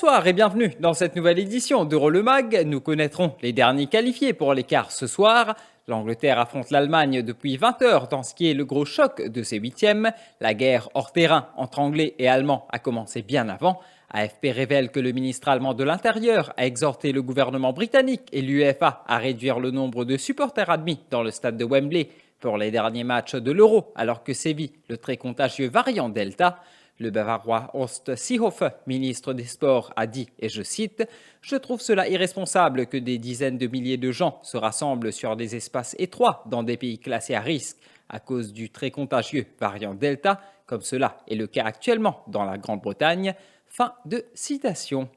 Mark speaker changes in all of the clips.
Speaker 1: Bonsoir et bienvenue dans cette nouvelle édition d'Euro-le-Mag. Nous connaîtrons les derniers qualifiés pour les quarts ce soir. L'Angleterre affronte l'Allemagne depuis 20 heures dans ce qui est le gros choc de ces huitièmes. La guerre hors terrain entre Anglais et Allemands a commencé bien avant. AFP révèle que le ministre allemand de l'Intérieur a exhorté le gouvernement britannique et l'UEFA à réduire le nombre de supporters admis dans le stade de Wembley pour les derniers matchs de l'Euro, alors que sévit le très contagieux variant Delta. Le Bavarois Horst Seehofer, ministre des Sports, a dit, et je cite, « Je trouve cela irresponsable que des dizaines de milliers de gens se rassemblent sur des espaces étroits dans des pays classés à risque à cause du très contagieux variant Delta, comme cela est le cas actuellement dans la Grande-Bretagne. » Fin de citation.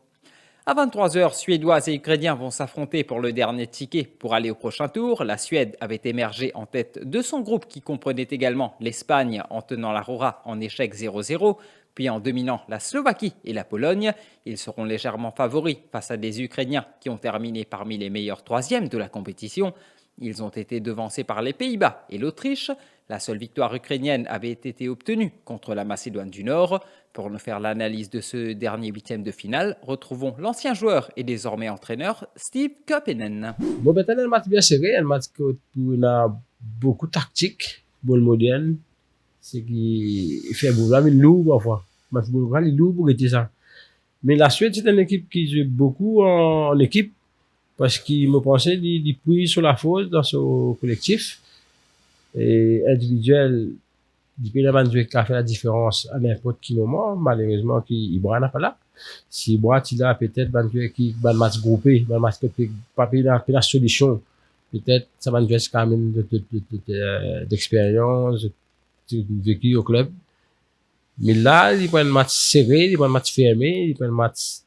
Speaker 1: À 23h, Suédois et Ukrainiens vont s'affronter pour le dernier ticket pour aller au prochain tour. La Suède avait émergé en tête de son groupe qui comprenait également l'Espagne en tenant la Rora en échec 0-0, puis en dominant la Slovaquie et la Pologne. Ils seront légèrement favoris face à des Ukrainiens qui ont terminé parmi les meilleurs troisièmes de la compétition. Ils ont été devancés par les Pays-Bas et l'Autriche. La seule victoire ukrainienne avait été obtenue contre la Macédoine du Nord. Pour nous faire l'analyse de ce dernier huitième de finale, retrouvons l'ancien joueur et désormais entraîneur Steve Köpenen.
Speaker 2: Bon, maintenant, un match bien serré, un match où on a beaucoup de tactique, ball moderne, ce qui fait beaucoup de lourd parfois. Le match ball est lourd pour être ça. Mais la Suède, c'est une équipe qui joue beaucoup en équipe parce qu'il me pensait qu'il puise sur la force dans son collectif et individuel. Depuis la bande qui a fait la différence à n'importe quel moment, malheureusement, Ibra n'a pas là. Si Ibra, il a peut-être qui va match groupé, va match pas la solution. Peut-être ça va nous quand même d'expérience, de vécu au club. Mais là, il va un match serré, il va un match fermé, il va un match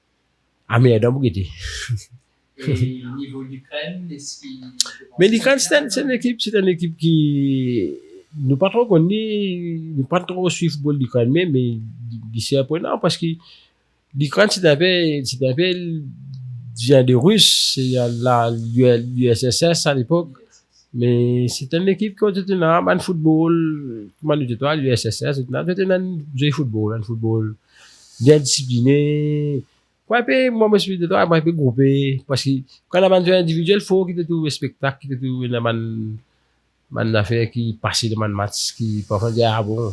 Speaker 2: amélioré pour guetter.
Speaker 1: Et au niveau de l'Ukraine, est-ce qu'il...
Speaker 2: Mais l'Ukraine, c'est une équipe qui nous pas trop connaît, nous pas trop suivre le l'Ukraine, mais c'est apprenant parce que l'Ukraine c'est un peu vient des Russes, c'est l'USSR à l'époque, mais c'est une équipe qui était là, un football, comment le dis-tu, l'USSR, c'était un football bien discipliné. Ouais, moi, je suis de toi, moi, je suis groupé, parce que quand la man individuel, il faut qu'il te trouve spectacle, qu'il te trouve une man affaire qui passe de man match, qui parfois dit, ah bon,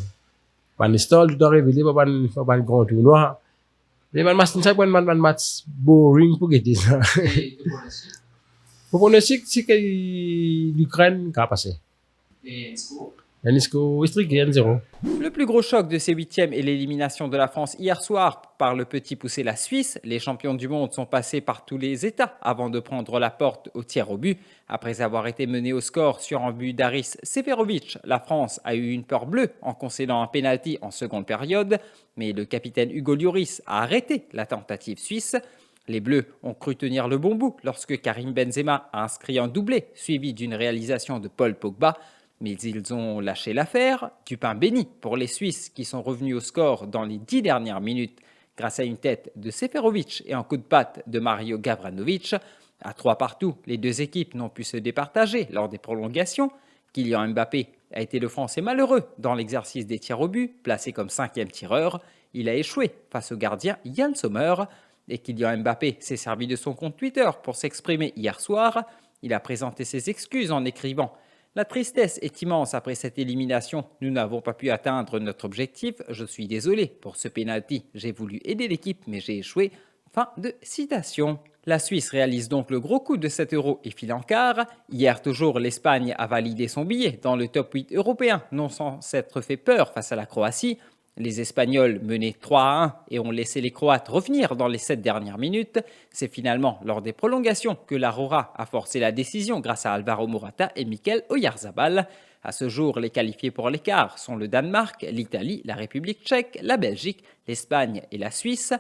Speaker 2: man stall, tout à révéler, pas un grand tournoi. Mais man match, c'est man match boring pour guetter ça. Pour pronostic, c'est que l'Ukraine a passé.
Speaker 1: Et score?
Speaker 2: Un score strict 1-0.
Speaker 1: Le plus gros choc de ces huitièmes est l'élimination de la France hier soir par le petit poussé la Suisse. Les champions du monde sont passés par tous les états avant de prendre la porte au tir au but. Après avoir été menés au score sur un but d'Aris Seferovic, la France a eu une peur bleue en concédant un pénalty en seconde période. Mais le capitaine Hugo Lloris a arrêté la tentative suisse. Les Bleus ont cru tenir le bon bout lorsque Karim Benzema a inscrit un doublé suivi d'une réalisation de Paul Pogba. Mais ils ont lâché l'affaire, du pain béni pour les Suisses qui sont revenus au score dans les 10 dernières minutes grâce à une tête de Seferovic et un coup de patte de Mario Gavranovic. À 3 partout, les deux équipes n'ont pu se départager lors des prolongations. Kylian Mbappé a été le Français malheureux dans l'exercice des tirs au but, placé comme 5e tireur. Il a échoué face au gardien Yann Sommer. Et Kylian Mbappé s'est servi de son compte Twitter pour s'exprimer hier soir. Il a présenté ses excuses en écrivant « La tristesse est immense après cette élimination. Nous n'avons pas pu atteindre notre objectif. Je suis désolé pour ce pénalty. J'ai voulu aider l'équipe, mais j'ai échoué. » Fin de citation. La Suisse réalise donc le gros coup de 7 € et file en quart. Hier toujours, l'Espagne a validé son billet dans le top 8 européen, non sans s'être fait peur face à la Croatie. Les Espagnols menaient 3-1 et ont laissé les Croates revenir dans les 7 dernières minutes. C'est finalement lors des prolongations que la Rora a forcé la décision grâce à Alvaro Morata et Mikel Oyarzabal. À ce jour, les qualifiés pour les quarts sont le Danemark, l'Italie, la République tchèque, la Belgique, l'Espagne et la Suisse.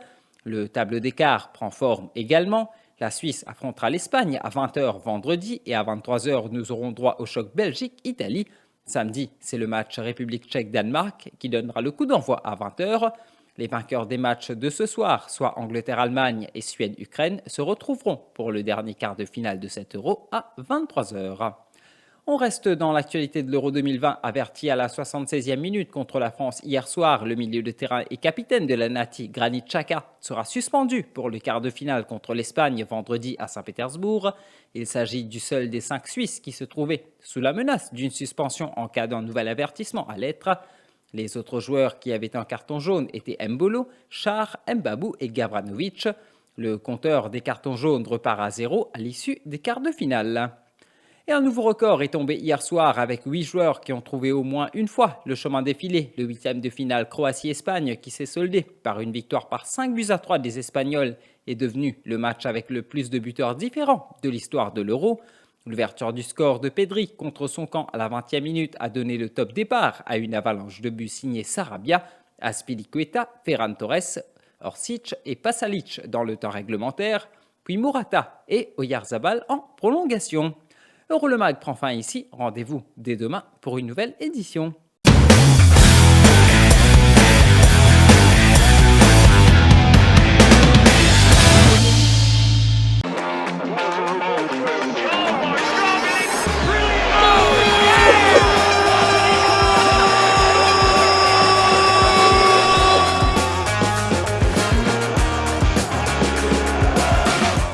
Speaker 1: Le tableau des quarts prend forme également. La Suisse affrontera l'Espagne à 20h vendredi et à 23h, nous aurons droit au choc Belgique-Italie. Samedi, c'est le match République tchèque-Danemark qui donnera le coup d'envoi à 20h. Les vainqueurs des matchs de ce soir, soit Angleterre-Allemagne et Suède-Ukraine, se retrouveront pour le dernier quart de finale de cet Euro à 23h. On reste dans l'actualité de l'Euro 2020, averti à la 76e minute contre la France hier soir. Le milieu de terrain et capitaine de la Nati, Granit Xhaka, sera suspendu pour le quart de finale contre l'Espagne vendredi à Saint-Pétersbourg. Il s'agit du seul des 5 Suisses qui se trouvaient sous la menace d'une suspension en cas d'un nouvel avertissement à l'être. Les autres joueurs qui avaient un carton jaune étaient Mbolo, Char, Mbabou et Gavranovic. Le compteur des cartons jaunes repart à 0 à l'issue des quarts de finale. Et un nouveau record est tombé hier soir avec 8 joueurs qui ont trouvé au moins une fois le chemin défilé. Le 8e de finale Croatie-Espagne qui s'est soldé par une victoire par 5-3 des Espagnols est devenu le match avec le plus de buteurs différents de l'histoire de l'Euro. L'ouverture du score de Pedri contre son camp à la 20e minute a donné le top départ à une avalanche de buts signés Sarabia, Azpilicueta, Ferran Torres, Orsic et Pasalic dans le temps réglementaire, puis Morata et Oyarzabal en prolongation. Eurolemag prend fin ici, rendez-vous dès demain pour une nouvelle édition.